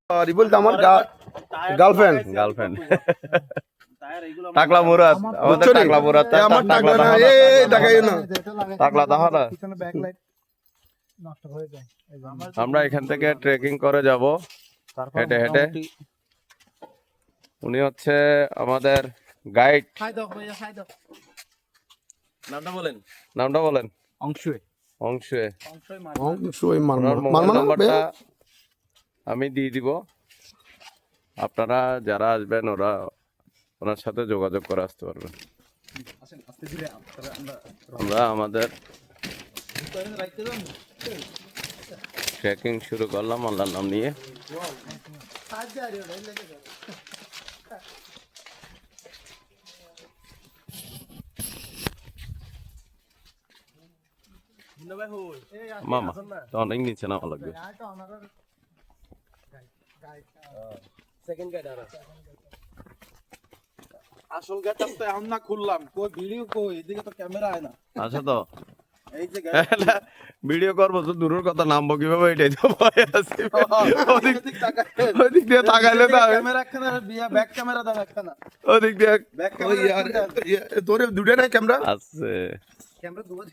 sorry বলতে আমার girlfriend টাকলা মুরাদ আমাদের টাকলা মুরাদ আমার টাকলা না এই দেখাই না টাকলা দেখা না আমরা এখান থেকে ট্রেকিং করে যাব হেঁটে হেঁটে উনি হচ্ছে আমাদের গাইড নামটা বলেন অংশুয়ে ওনার নাম্বারটা আমি দিয়ে দিব আপনারা যারা আসবেন ওনার সাথে যোগাযোগ করে আসতে পারবেন আমরা আমাদের ট্রেকিং শুরু করলাম আল্লাহর নাম নিয়ে মামা তো অনেক নিচে নামা লাগবে আসল গেটআপ তো এখন না খুললাম কই ভিডিও কই এদিকে তো ক্যামেরা আয় না আচ্ছা তো এই যে ভিডিও করবো তো দূরের কথা নামবো কিভাবে এটাই তো ভয় আছে ওদিক দিয়ে তাকাইলে তো ক্যামেরা একখানা ব্যাক ক্যামেরা দাও একখানা ওদিক দিয়ে ব্যাক ওই ক্যামেরা তোরে দুটো না ক্যামেরা আছে ক্যামেরা দুটো